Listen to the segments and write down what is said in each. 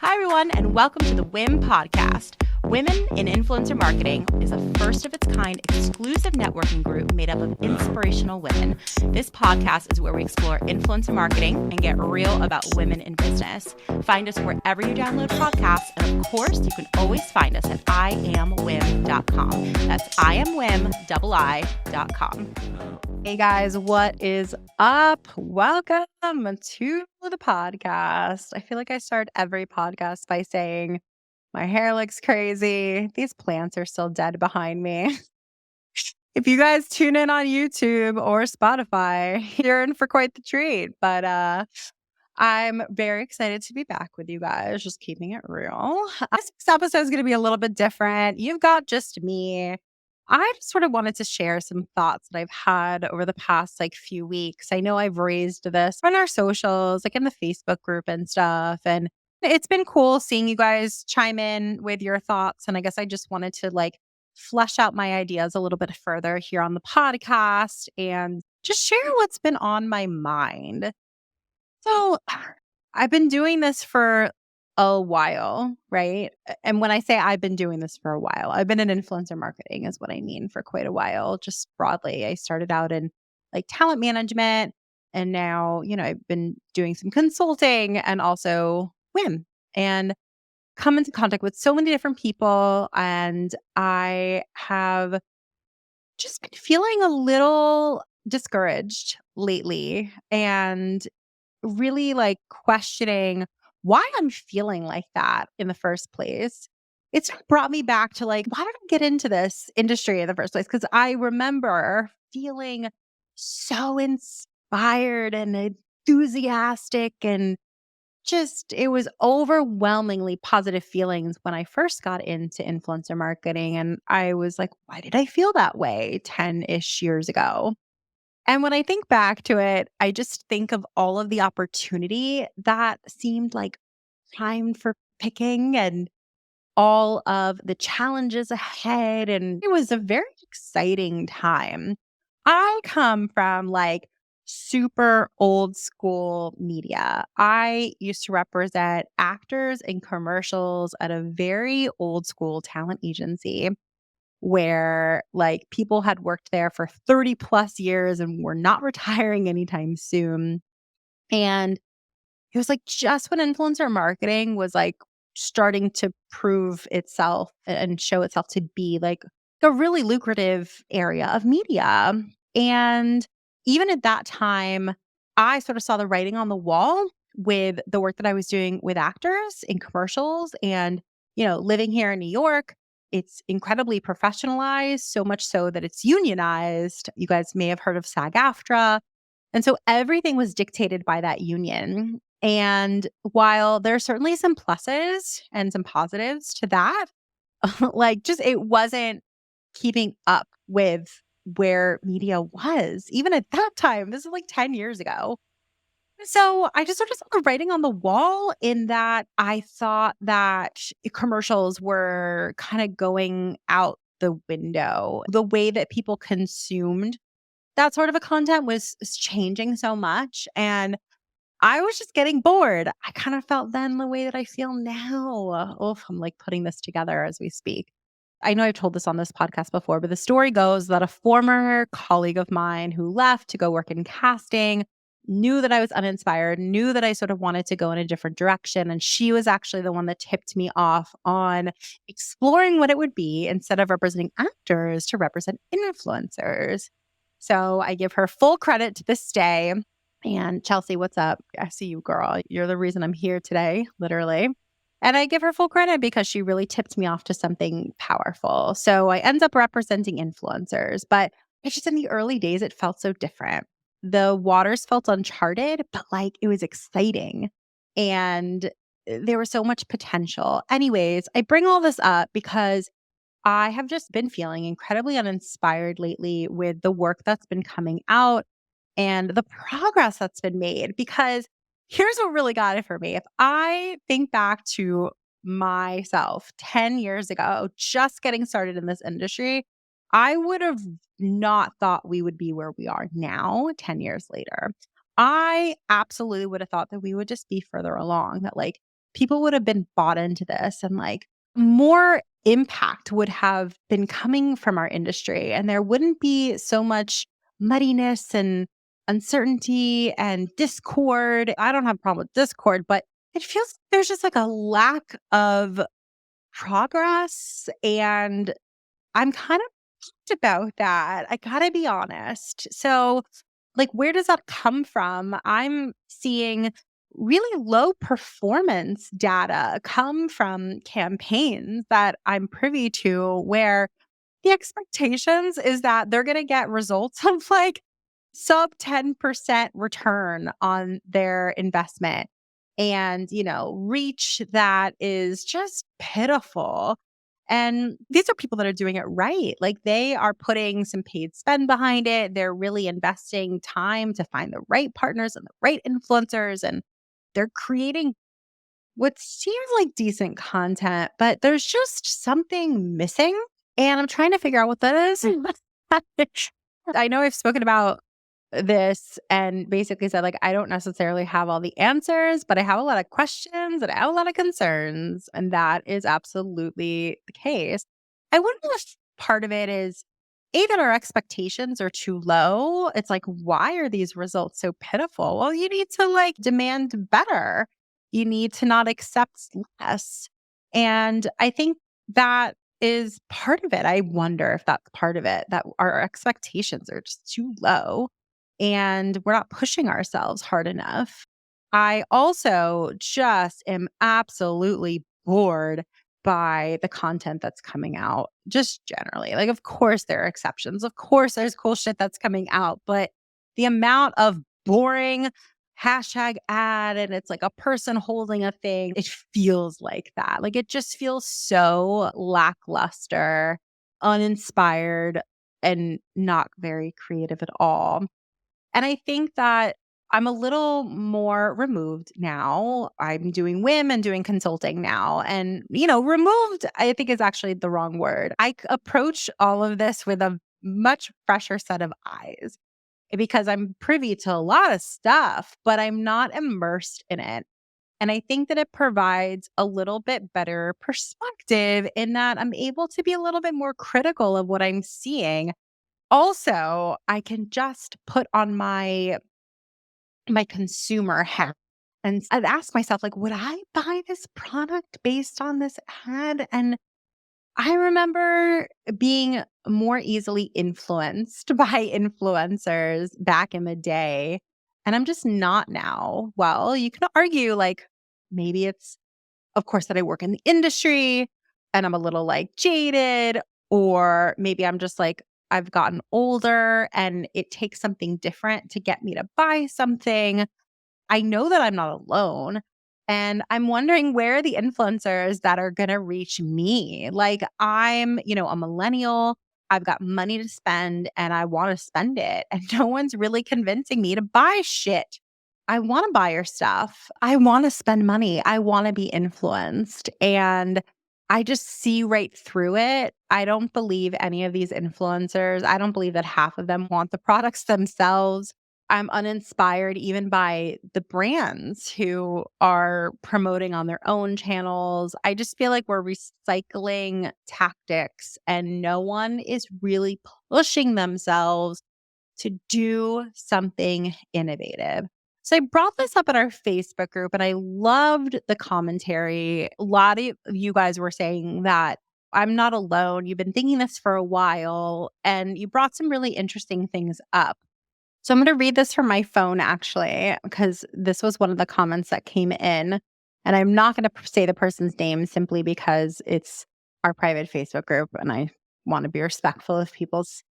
Hi, everyone, and welcome to the WIM podcast. Women in Influencer Marketing is a first of its kind exclusive networking group made up of inspirational women. This podcast is where we explore influencer marketing and get real about women in business. Find us wherever you download podcasts, and of course, you can always find us at iamwim.com. That's iamwim.com. Hey guys, what is up? Welcome to the podcast. I feel like I start every podcast by saying, my hair looks crazy. These plants are still dead behind me. If you guys tune in on YouTube or Spotify, you're in for quite the treat. But I'm very excited to be back with you guys, just keeping it real. This episode is going to be a little bit different. You've got just me. I just sort of wanted to share some thoughts that I've had over the past few weeks. I know I've raised this on our socials, like in the Facebook group and stuff. And it's been cool seeing you guys chime in with your thoughts. And I guess I just wanted to flesh out my ideas a little bit further here on the podcast and just share what's been on my mind. So I've been doing this for a while, right? And when I say I've been doing this for a while, I've been in influencer marketing is what I mean for quite a while, just broadly. I started out in talent management, and now, I've been doing some consulting and also WIM, and come into contact with so many different people. And I have just been feeling a little discouraged lately and really questioning why I'm feeling like that in the first place. It's brought me back to why did I get into this industry in the first place? Because I remember feeling so inspired and enthusiastic, and just it was overwhelmingly positive feelings when I first got into influencer marketing. And I was like, why did I feel that way 10-ish years ago? And when I think back to it, I just think of all of the opportunity that seemed primed for picking, and all of the challenges ahead. And it was a very exciting time. I come from super old school media. I used to represent actors in commercials at a very old school talent agency where people had worked there for 30 plus years and were not retiring anytime soon. And it was just when influencer marketing was starting to prove itself and show itself to be a really lucrative area of media. And even at that time, I sort of saw the writing on the wall with the work that I was doing with actors in commercials. And, living here in New York, it's incredibly professionalized, so much so that it's unionized. You guys may have heard of SAG-AFTRA. And so everything was dictated by that union. And while there are certainly some pluses and some positives to that, just it wasn't keeping up with where media was, even at that time. This is 10 years ago. So I just sort of saw the writing on the wall in that I thought that commercials were kind of going out the window. The way that people consumed that sort of a content was changing so much. And I was just getting bored. I kind of felt then the way that I feel now. I'm putting this together as we speak. I know I've told this on this podcast before, but the story goes that a former colleague of mine who left to go work in casting knew that I was uninspired, knew that I sort of wanted to go in a different direction. And she was actually the one that tipped me off on exploring what it would be, instead of representing actors, to represent influencers. So I give her full credit to this day. And Chelsea, what's up? I see you, girl. You're the reason I'm here today, literally. And I give her full credit because she really tipped me off to something powerful. So I end up representing influencers, but it's just in the early days, it felt so different. The waters felt uncharted, but it was exciting. And there was so much potential. Anyways, I bring all this up because I have just been feeling incredibly uninspired lately with the work that's been coming out and the progress that's been made. Because here's what really got it for me. If I think back to myself 10 years ago, just getting started in this industry, I would have not thought we would be where we are now, 10 years later. I absolutely would have thought that we would just be further along, that people would have been bought into this and like more impact would have been coming from our industry. And there wouldn't be so much muddiness and uncertainty and discord. I don't have a problem with discord, but it feels like there's just like a lack of progress. And I'm kind of pissed about that. I gotta be honest. So, like, where does that come from? I'm seeing really low performance data come from campaigns that I'm privy to where the expectations is that they're going to get results of like sub 10% return on their investment and, reach that is just pitiful. And these are people that are doing it right. Like they are putting some paid spend behind it. They're really investing time to find the right partners and the right influencers. And they're creating what seems like decent content, but there's just something missing. And I'm trying to figure out what that is. I know I've spoken about this and basically said, like, I don't necessarily have all the answers, but I have a lot of questions and I have a lot of concerns. And that is absolutely the case. I wonder if part of it is that our expectations are too low. It's like, why are these results so pitiful? Well, you need to like demand better. You need to not accept less. And I think that is part of it. I wonder if that's part of it, that our expectations are just too low and we're not pushing ourselves hard enough. I also just am absolutely bored by the content that's coming out, just generally. Like, of course, there are exceptions. Of course, there's cool shit that's coming out, but the amount of boring hashtag ad and it's like a person holding a thing, it feels like that. Like, it just feels so lackluster, uninspired, and not very creative at all. And I think that I'm a little more removed now. I'm doing WIM and doing consulting now. And, removed, I think is actually the wrong word. Approach all of this with a much fresher set of eyes because I'm privy to a lot of stuff, but I'm not immersed in it. And I think that it provides a little bit better perspective in that I'm able to be a little bit more critical of what I'm seeing. Also, I can just put on my consumer hat and I'd ask myself, like, would I buy this product based on this ad? And I remember being more easily influenced by influencers back in the day. And I'm just not now. Well, you can argue, like, maybe it's, of course, that I work in the industry and I'm a little like jaded, or maybe I'm just like, I've gotten older and it takes something different to get me to buy something. I know that I'm not alone. And I'm wondering where are the influencers that are going to reach me? Like, I'm, a millennial. I've got money to spend and I want to spend it. And no one's really convincing me to buy shit. I want to buy your stuff. I want to spend money. I want to be influenced. And I just see right through it. I don't believe any of these influencers. I don't believe that half of them want the products themselves. I'm uninspired even by the brands who are promoting on their own channels. I just feel like we're recycling tactics and no one is really pushing themselves to do something innovative. So I brought this up in our Facebook group and I loved the commentary. A lot of you guys were saying that I'm not alone. You've been thinking this for a while and you brought some really interesting things up. So I'm going to read this from my phone actually, because this was one of the comments that came in. And I'm not going to say the person's name simply because it's our private Facebook group and I want to be respectful of people's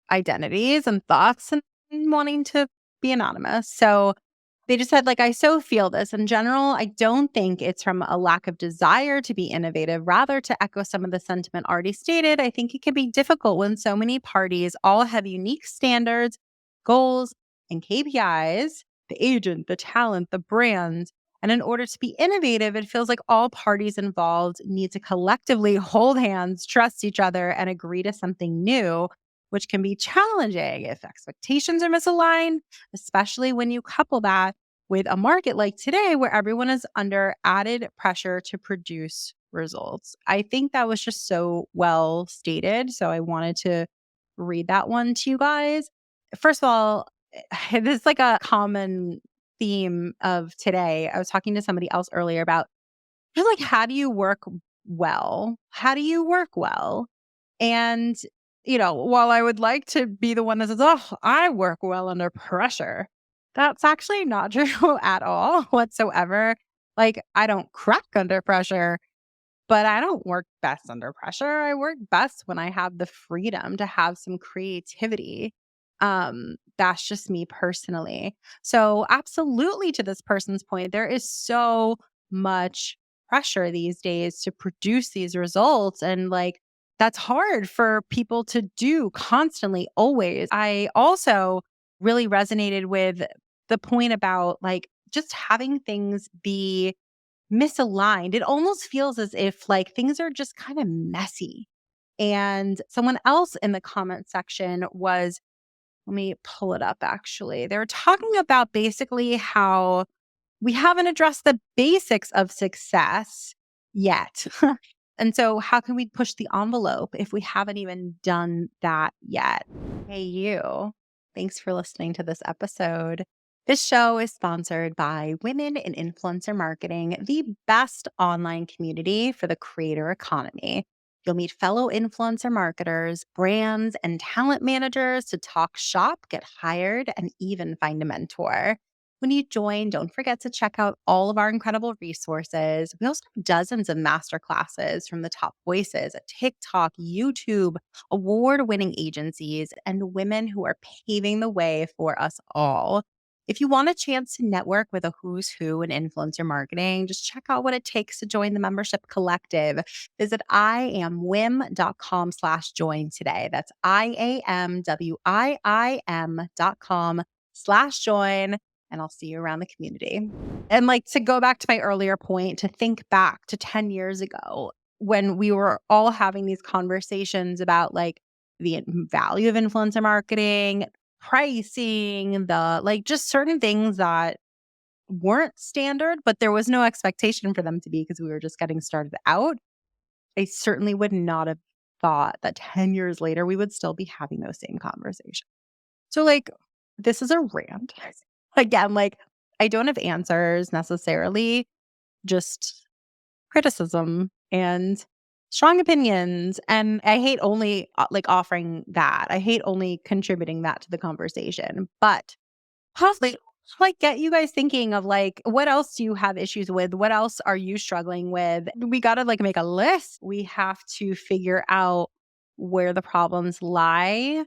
identities and thoughts and wanting to be anonymous. So they just said, like, I so feel this. In general, I don't think it's from a lack of desire to be innovative. Rather, to echo some of the sentiment already stated, I think it can be difficult when so many parties all have unique standards, goals, and KPIs, the agent, the talent, the brand. And in order to be innovative, it feels like all parties involved need to collectively hold hands, trust each other, and agree to something new, which can be challenging if expectations are misaligned, especially when you couple that with a market like today where everyone is under added pressure to produce results. I think that was just so well stated. So I wanted to read that one to you guys. First of all, this is like a common theme of today. I was talking to somebody else earlier about just like, how do you work well? How do you work well? And, while I would like to be the one that says, oh, I work well under pressure, that's actually not true at all whatsoever. Like, I don't crack under pressure. But I don't work best under pressure. I work best when I have the freedom to have some creativity. That's just me personally. So, absolutely, to this person's point, there is so much pressure these days to produce these results. And like, that's hard for people to do constantly, always. I also really resonated with the point about like just having things be misaligned. It almost feels as if like things are just kind of messy. And someone else in the comment section was, let me pull it up actually. They were talking about basically how we haven't addressed the basics of success yet. And so, how can we push the envelope if we haven't even done that yet? Hey, you. Thanks for listening to this episode. This show is sponsored by Women in Influencer Marketing, the best online community for the creator economy. You'll meet fellow influencer marketers, brands, and talent managers to talk shop, get hired, and even find a mentor. When you join, don't forget to check out all of our incredible resources. We also have dozens of masterclasses from the top voices at TikTok, YouTube, award winning agencies, and women who are paving the way for us all. If you want a chance to network with a who's who in influencer marketing, just check out what it takes to join the membership collective. Visit iamwim.com/join today. That's iamwim.com/join. And I'll see you around the community. And like to go back to my earlier point, to think back to 10 years ago when we were all having these conversations about like the value of influencer marketing, pricing, the like just certain things that weren't standard, but there was no expectation for them to be because we were just getting started out. I certainly would not have thought that 10 years later we would still be having those same conversations. So, like, this is a rant. Again, like, I don't have answers necessarily, just criticism and strong opinions. And I hate only like offering that. I hate only contributing that to the conversation, but possibly like get you guys thinking of like, what else do you have issues with? What else are you struggling with? We got to like make a list. We have to figure out where the problems lie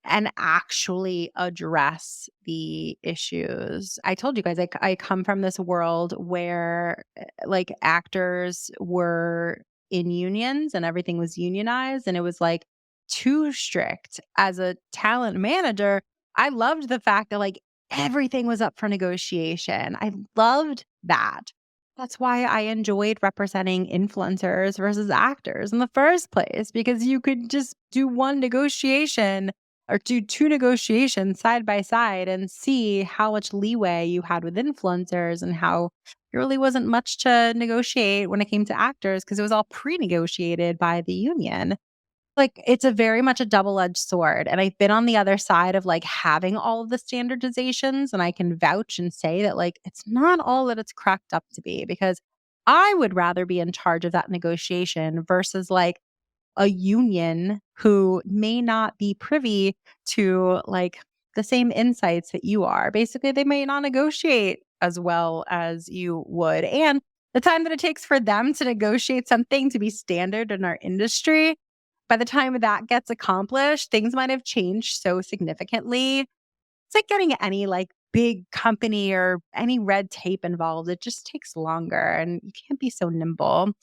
and actually address the issues. I told you guys, I come from this world where like actors were in unions and everything was unionized and it was like too strict. As a talent manager, I loved the fact that like everything was up for negotiation. I loved that. That's why I enjoyed representing influencers versus actors in the first place, because you could just do one negotiation or do two negotiations side by side and see how much leeway you had with influencers and how there really wasn't much to negotiate when it came to actors because it was all pre-negotiated by the union. Like, it's a very much a double-edged sword, and I've been on the other side of, like, having all of the standardizations, and I can vouch and say that, like, it's not all that it's cracked up to be because I would rather be in charge of that negotiation versus, like, a union who may not be privy to like the same insights that you are. Basically, they may not negotiate as well as you would. And the time that it takes for them to negotiate something to be standard in our industry, by the time that gets accomplished, things might have changed so significantly. It's like getting any like big company or any red tape involved. It just takes longer and you can't be so nimble.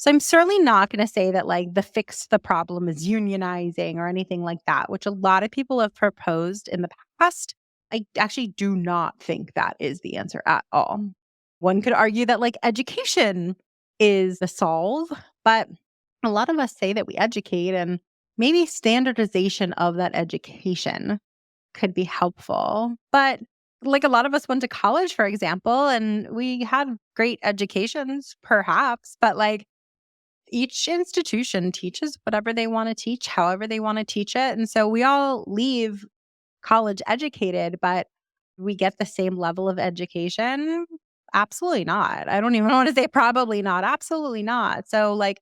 So I'm certainly not going to say that like the fix to the problem is unionizing or anything like that, which a lot of people have proposed in the past. I actually do not think that is the answer at all. One could argue that like education is the solve, but a lot of us say that we educate and maybe standardization of that education could be helpful. But like a lot of us went to college, for example, and we had great educations, perhaps, but like each institution teaches whatever they want to teach, however they want to teach it. And so we all leave college educated, but we get the same level of education. Absolutely not. I don't even want to say probably not. Absolutely not. So, like,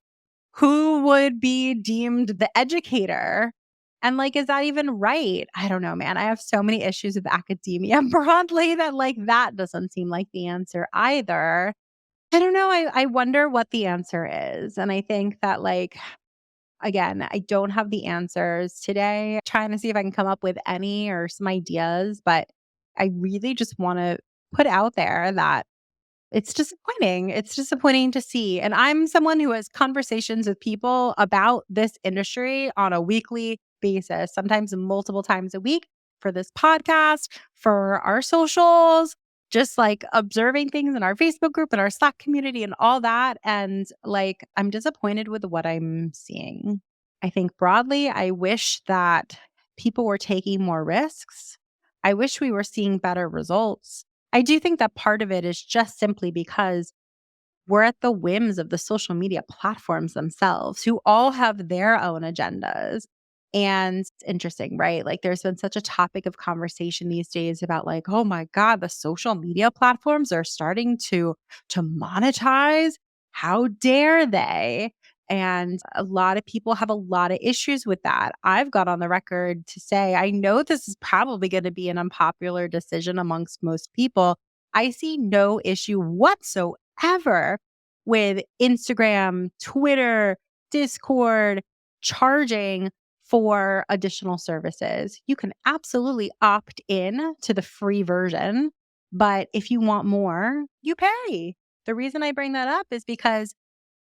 who would be deemed the educator? And like, is that even right? I don't know, man. I have so many issues with academia broadly that like that doesn't seem like the answer either. I don't know. I wonder what the answer is. And I think that like again, I don't have the answers today. Trying to see if I can come up with any or some ideas, but I really just want to put out there that it's disappointing. It's disappointing to see. And I'm someone who has conversations with people about this industry on a weekly basis, sometimes multiple times a week for this podcast, for our socials, just like observing things in our Facebook group and our Slack community and all that. And like, I'm disappointed with what I'm seeing. I think broadly, I wish that people were taking more risks. I wish we were seeing better results. I do think that part of it is just simply because we're at the whims of the social media platforms themselves, who all have their own agendas. And it's interesting, right? Like there's been such a topic of conversation these days about like, oh my God, the social media platforms are starting to monetize. How dare they? And a lot of people have a lot of issues with that. I've got on the record to say, I know this is probably going to be an unpopular decision amongst most people. I see no issue whatsoever with Instagram, Twitter, Discord charging for additional services. You can absolutely opt in to the free version, but if you want more, you pay. The reason I bring that up is because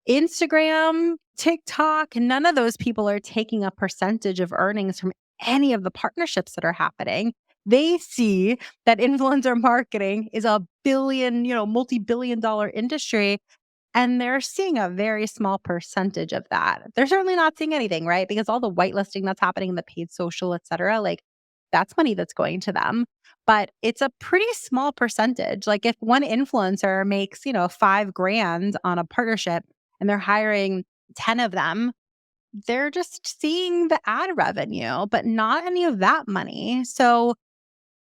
Instagram, TikTok, none of those people are taking a percentage of earnings from any of the partnerships that are happening. They see that influencer marketing is a billion, multi-billion dollar industry, and they're seeing a very small percentage of that. They're certainly not seeing anything, right? Because all the whitelisting that's happening in the paid social, et cetera, like that's money that's going to them. But it's a pretty small percentage. Like if one influencer makes, 5 grand on a partnership and they're hiring 10 of them, they're just seeing the ad revenue, but not any of that money. So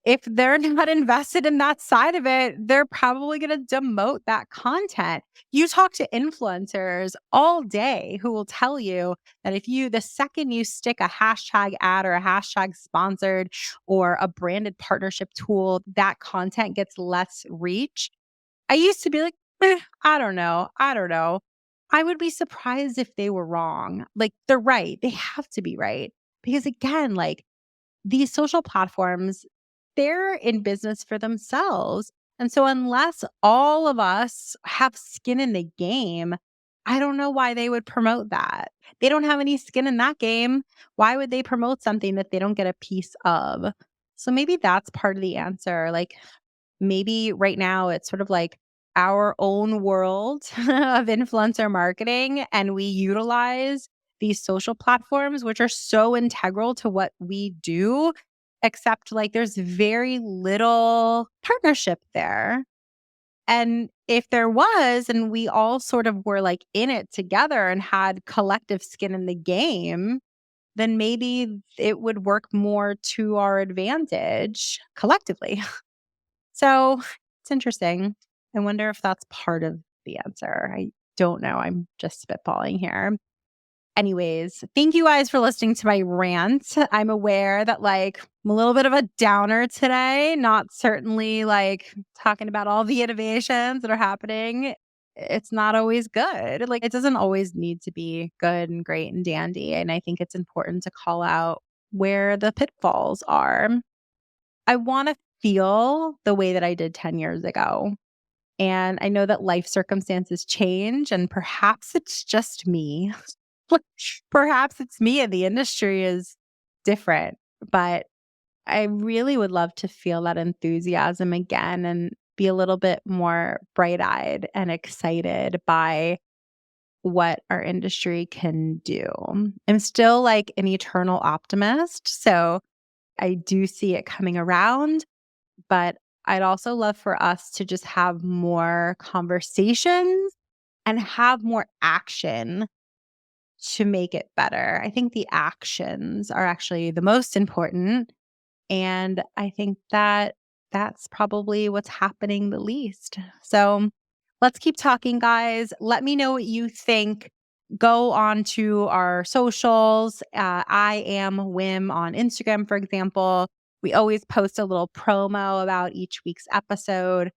if they're not invested in that side of it, they're probably going to demote that content. You talk to influencers all day who will tell you that the second you stick a hashtag ad or a hashtag sponsored or a branded partnership tool, that content gets less reach. I used to be like, I don't know. I don't know. I would be surprised if they were wrong. Like they're right. They have to be right. Because again, like these social platforms, they're in business for themselves. And so, unless all of us have skin in the game, I don't know why they would promote that. They don't have any skin in that game. Why would they promote something that they don't get a piece of? So, maybe that's part of the answer. Like, maybe right now it's sort of like our own world of influencer marketing, and we utilize these social platforms, which are so integral to what we do, except like there's very little partnership there. And if there was, and we all sort of were like in it together and had collective skin in the game, then maybe it would work more to our advantage collectively. So it's interesting. I wonder if that's part of the answer. I don't know. I'm just spitballing here. Anyways, thank you guys for listening to my rant. I'm aware that like I'm a little bit of a downer today, not certainly like talking about all the innovations that are happening. It's not always good. Like it doesn't always need to be good and great and dandy. And I think it's important to call out where the pitfalls are. I want to feel the way that I did 10 years ago. And I know that life circumstances change, and perhaps it's just me. Like, perhaps it's me and the industry is different, but I really would love to feel that enthusiasm again and be a little bit more bright eyed and excited by what our industry can do. I'm still like an eternal optimist. So I do see it coming around, but I'd also love for us to just have more conversations and have more action to make it better. I think the actions are actually the most important. And I think that that's probably what's happening the least. So let's keep talking, guys. Let me know what you think. Go on to our socials. I am Wim on Instagram, for example. We always post a little promo about each week's episode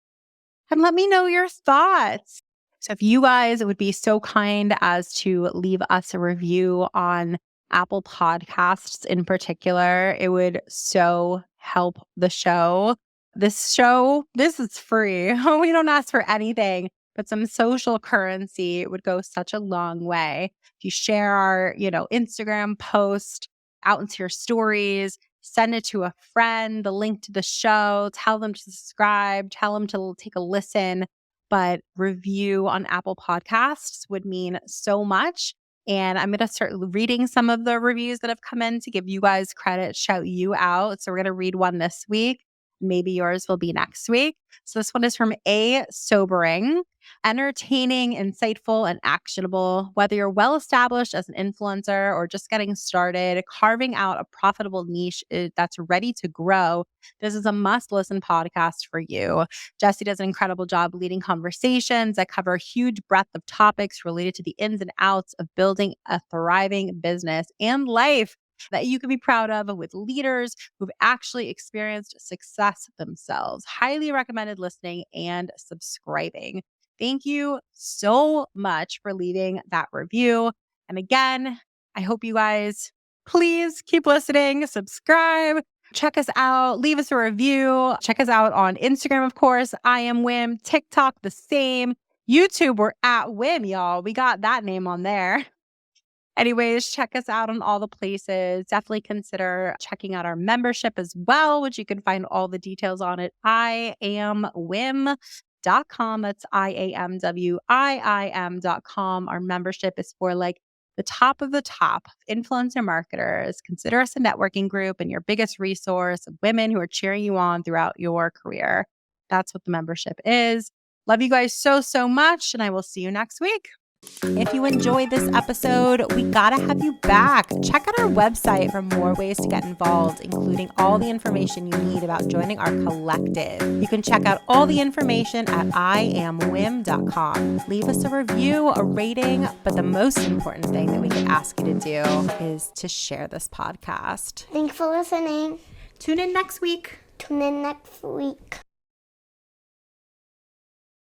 and let me know your thoughts. So, if you guys would be so kind as to leave us a review on Apple Podcasts in particular, it would so help the show. This is free. We don't ask for anything, but some social currency would go such a long way. If you share our, Instagram post out into your stories, send it to a friend, the link to the show, tell them to subscribe, tell them to take a listen. But review on Apple Podcasts would mean so much. And I'm going to start reading some of the reviews that have come in to give you guys credit, shout you out. So we're going to read one this week. Maybe yours will be next week. So this one is from A. Sobering. Entertaining, insightful, and actionable. Whether you're well established as an influencer or just getting started, carving out a profitable niche that's ready to grow, this is a must listen podcast for you. Jessy does an incredible job leading conversations that cover a huge breadth of topics related to the ins and outs of building a thriving business and life that you can be proud of with leaders who've actually experienced success themselves. Highly recommended listening and subscribing. Thank you so much for leaving that review. And again, I hope you guys please keep listening, subscribe, check us out, leave us a review. Check us out on Instagram, of course. I am Wim. TikTok, the same. YouTube, we're at Wim, y'all. We got that name on there. Anyways, check us out on all the places. Definitely consider checking out our membership as well, which you can find all the details on it. IamWim.com. That's IamWiim.com. Our membership is for the top of the top influencer marketers. Consider us a networking group and your biggest resource of women who are cheering you on throughout your career. That's what the membership is. Love you guys so, so much, and I will see you next week. If you enjoyed this episode, we gotta have you back. Check out our website for more ways to get involved, including all the information you need about joining our collective. You can check out all the information at IamWim.com. Leave us a review, a rating, but the most important thing that we could ask you to do is to share this podcast. Thanks for listening. Tune in next week.